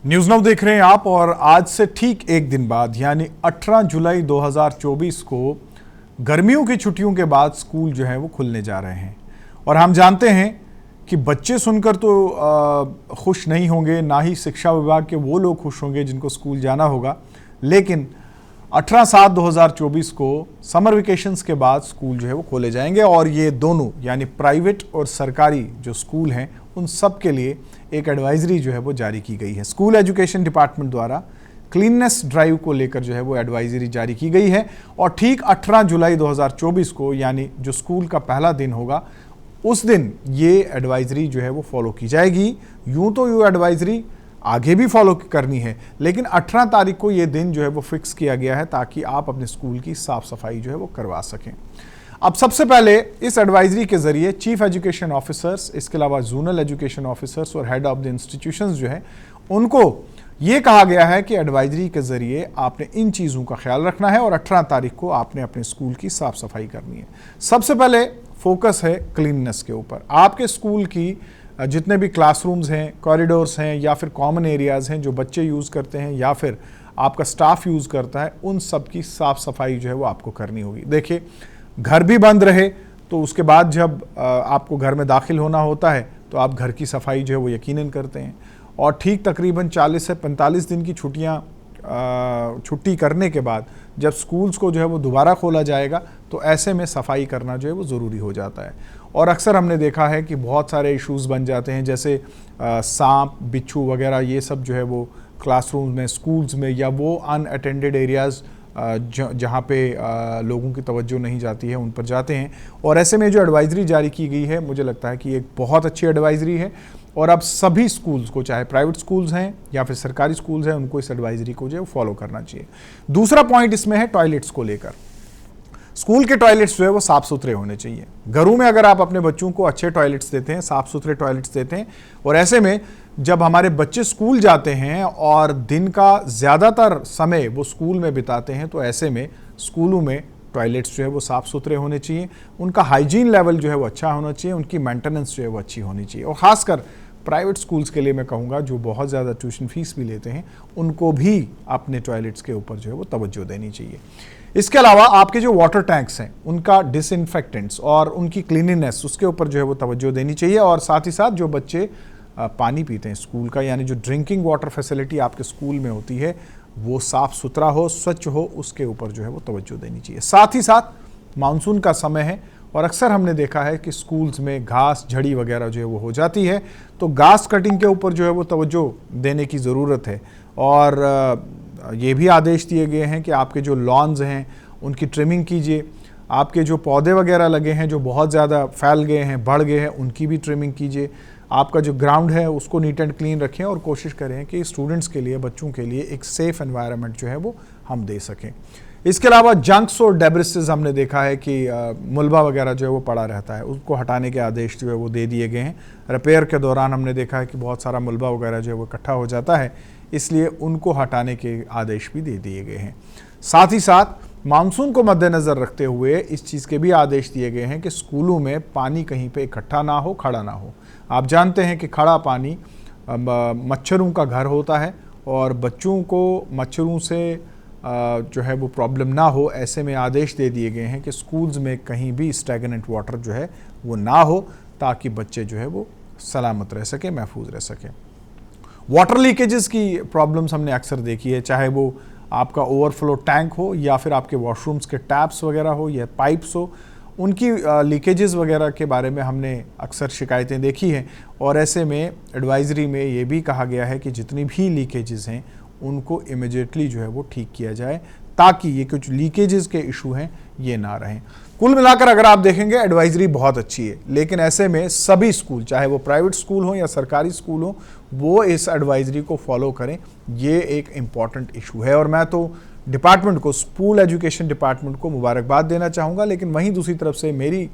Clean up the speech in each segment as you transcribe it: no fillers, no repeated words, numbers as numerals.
News now देख रहे हैं आप और आज से ठीक एक दिन बाद यानी 18 जुलाई 2024 को गर्मियों की छुट्टियों के बाद स्कूल जो है वो खुलने जा रहे हैं। और हम जानते हैं कि बच्चे सुनकर तो खुश नहीं होंगे, ना ही शिक्षा विभाग के वो लोग खुश होंगे जिनको स्कूल जाना होगा। लेकिन 18/7/2024 को समर वेकेशंस के बाद स्कूल जो है वो खोले जाएंगे और ये दोनों यानी प्राइवेट और सरकारी जो स्कूल हैं उन सब के लिए एक एडवाइजरी जो है वो जारी की गई है। स्कूल एजुकेशन डिपार्टमेंट द्वारा क्लीननेस ड्राइव को लेकर जो है वो एडवाइजरी जारी की गई है और ठीक 18 जुलाई 2024 को यानी जो स्कूल का पहला दिन होगा उस दिन ये एडवाइजरी जो है वो फॉलो की जाएगी। यूं तो ये एडवाइजरी आगे भी फॉलो करनी है, लेकिन 18 तारीख को ये दिन जो है वो फिक्स किया गया है ताकि आप अपने स्कूल की साफ सफाई जो है वो करवा सकें। अब सबसे पहले इस एडवाइजरी के जरिए चीफ एजुकेशन ऑफिसर्स, इसके अलावा जोनल एजुकेशन ऑफिसर्स और हेड ऑफ द इंस्टीट्यूशंस जो है उनको ये कहा गया है कि एडवाइजरी के जरिए आपने इन चीज़ों का ख्याल रखना है और 18 तारीख को आपने अपने स्कूल की साफ सफाई करनी है। सबसे पहले फोकस है क्लीननेस के ऊपर। आपके स्कूल की जितने भी क्लासरूम्स हैं, कॉरिडोर्स हैं या फिर कॉमन एरियाज़ हैं जो बच्चे यूज़ करते हैं या फिर आपका स्टाफ यूज़ करता है, उन सब की साफ सफाई जो है वो आपको करनी होगी। देखिए, घर भी बंद रहे तो उसके बाद जब आपको घर में दाखिल होना होता है तो आप घर की सफाई जो है वो यकीनन करते हैं। और ठीक तकरीबन 40 से 45 दिन की छुट्टी करने के बाद जब स्कूल्स को जो है वो दोबारा खोला जाएगा तो ऐसे में सफाई करना जो है वो ज़रूरी हो जाता है। और अक्सर हमने देखा है कि बहुत सारे इश्यूज़ बन जाते हैं, जैसे सांप, बिच्छू वगैरह, ये सब जो है वो क्लासरूम में, स्कूल्स में या वो अनअटेंडेड एरियाज़ जहाँ पे लोगों की तवज्जो नहीं जाती है उन पर जाते हैं। और ऐसे में जो एडवाइजरी जारी की गई है, मुझे लगता है कि एक बहुत अच्छी एडवाइजरी है और अब सभी स्कूल्स को, चाहे प्राइवेट स्कूल्स हैं या फिर सरकारी स्कूल्स हैं, उनको इस एडवाइजरी को जो है फॉलो करना चाहिए। दूसरा पॉइंट इसमें है टॉयलेट्स को लेकर। स्कूल के टॉयलेट्स जो है वो साफ़ सुथरे होने चाहिए। घरों में अगर आप अपने बच्चों को अच्छे टॉयलेट्स देते हैं, साफ़ सुथरे टॉयलेट्स देते हैं, और ऐसे में जब हमारे बच्चे स्कूल जाते हैं और दिन का ज़्यादातर समय वो स्कूल में बिताते हैं, तो ऐसे में स्कूलों में टॉयलेट्स जो है वो साफ़ सुथरे होने चाहिए, उनका हाइजीन लेवल जो है वो अच्छा होना चाहिए, उनकी मेंटेनेंस जो है वो अच्छी होनी चाहिए। और ख़ासकर प्राइवेट स्कूल्स के लिए मैं कहूँगा जो बहुत ज़्यादा ट्यूशन फीस भी लेते हैं, उनको भी अपने टॉयलेट्स के ऊपर जो है वो तवज्जो देनी चाहिए। इसके अलावा आपके जो वाटर टैंक्स हैं उनका डिसइंफेक्टेंट्स और उनकी क्लीनिनेस, उसके ऊपर जो है वो तवज्जो देनी चाहिए। और साथ ही साथ जो बच्चे पानी पीते हैं स्कूल का, यानी जो ड्रिंकिंग वाटर फैसिलिटी आपके स्कूल में होती है वो साफ़ सुथरा हो, स्वच्छ हो, उसके ऊपर जो है वो तवज्जो देनी चाहिए। साथ ही साथ मानसून का समय है और अक्सर हमने देखा है कि स्कूल्स में घास झड़ी वगैरह जो है वो हो जाती है, तो घास कटिंग के ऊपर जो है वो तवज्जो देने की ज़रूरत है। और ये भी आदेश दिए गए हैं कि आपके जो लॉन्स हैं उनकी ट्रिमिंग कीजिए, आपके जो पौधे वगैरह लगे हैं जो बहुत ज़्यादा फैल गए हैं, बढ़ गए हैं, उनकी भी ट्रिमिंग कीजिए। आपका जो ग्राउंड है उसको नीट एंड क्लीन रखें और कोशिश करें कि स्टूडेंट्स के लिए, बच्चों के लिए एक सेफ़ एनवायरनमेंट जो है वो हम दे सकें। इसके अलावा जंक्स और डेब्रिसेस हमने देखा है कि मलबा वगैरह जो है वो पड़ा रहता है, उसको हटाने के आदेश जो है वो दे दिए गए हैं। रिपेयर के दौरान हमने देखा है कि बहुत सारा मलबा वगैरह जो है वो इकट्ठा हो जाता है, इसलिए उनको हटाने के आदेश भी दे दिए गए हैं। साथ ही साथ मानसून को मद्देनज़र रखते हुए इस चीज़ के भी आदेश दिए गए हैं कि स्कूलों में पानी कहीं पे इकट्ठा ना हो, खड़ा ना हो। आप जानते हैं कि खड़ा पानी मच्छरों का घर होता है और बच्चों को मच्छरों से जो है वो प्रॉब्लम ना हो, ऐसे में आदेश दे दिए गए हैं कि स्कूल्स में कहीं भी स्टैगनेंट वाटर जो है वो ना हो, ताकि बच्चे जो है वो सलामत रह सकें, महफूज रह सकें। वाटर लीकेजेस की प्रॉब्लम्स हमने अक्सर देखी है, चाहे वो आपका ओवरफ्लो टैंक हो या फिर आपके वॉशरूम्स के टैप्स वगैरह हो या पाइप्स हो, उनकी लीकेजेस वगैरह के बारे में हमने अक्सर शिकायतें देखी हैं। और ऐसे में एडवाइजरी में ये भी कहा गया है कि जितनी भी लीकेजेस हैं उनको इमीडिएटली जो है वो ठीक किया जाए, ताकि ये कुछ लीकेजेस के इशू हैं ये ना रहें। कुल मिलाकर अगर आप देखेंगे एडवाइजरी बहुत अच्छी है, लेकिन ऐसे में सभी स्कूल, चाहे वो प्राइवेट स्कूल हो या सरकारी स्कूल हो, वो इस एडवाइजरी को फॉलो करें। ये एक इम्पॉर्टेंट इशू है और मैं तो डिपार्टमेंट को, स्कूल एजुकेशन डिपार्टमेंट को मुबारकबाद देना चाहूँगा। लेकिन वहीं दूसरी तरफ से मेरी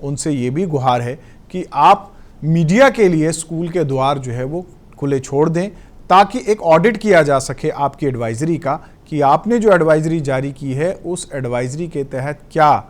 उनसे ये भी गुहार है कि आप मीडिया के लिए स्कूल के द्वार जो है वो खुले छोड़ दें, ताकि एक ऑडिट किया जा सके आपकी एडवाइजरी का कि आपने जो एडवाइजरी जारी की है उस एडवाइजरी के तहत क्या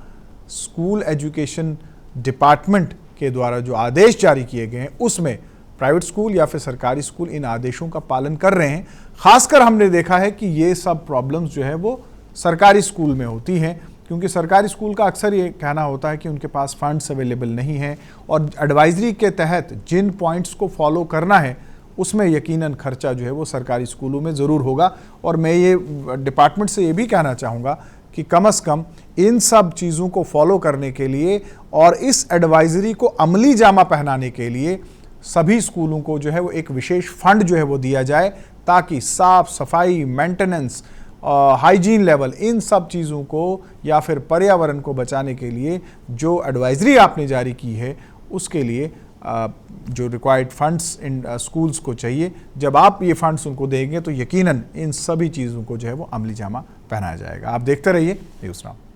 स्कूल एजुकेशन डिपार्टमेंट के द्वारा जो आदेश जारी किए गए हैं उसमें प्राइवेट स्कूल या फिर सरकारी स्कूल इन आदेशों का पालन कर रहे हैं। खासकर हमने देखा है कि ये सब प्रॉब्लम्स जो है वो सरकारी स्कूल में होती हैं, क्योंकि सरकारी स्कूल का अक्सर ये कहना होता है कि उनके पास फंड्स अवेलेबल नहीं हैं और एडवाइजरी के तहत जिन पॉइंट्स को फॉलो करना है उसमें यकीनन खर्चा जो है वो सरकारी स्कूलों में ज़रूर होगा। और मैं ये डिपार्टमेंट से ये भी कहना चाहूँगा कि कम से कम इन सब चीज़ों को फॉलो करने के लिए और इस एडवाइजरी को अमली जामा पहनाने के लिए सभी स्कूलों को जो है वो एक विशेष फंड जो है वो दिया जाए, ताकि साफ सफाई, मेंटेनेंस, हाइजीन लेवल, इन सब चीज़ों को या फिर पर्यावरण को बचाने के लिए जो एडवाइजरी आपने जारी की है उसके लिए जो रिक्वायर्ड फंड्स इन स्कूल्स को चाहिए। जब आप ये फंड्स उनको देंगे तो यकीनन इन सभी चीज़ों को जो है वो अमली जामा पहनाया जाएगा। आप देखते रहिए न्यूज़ नाउ।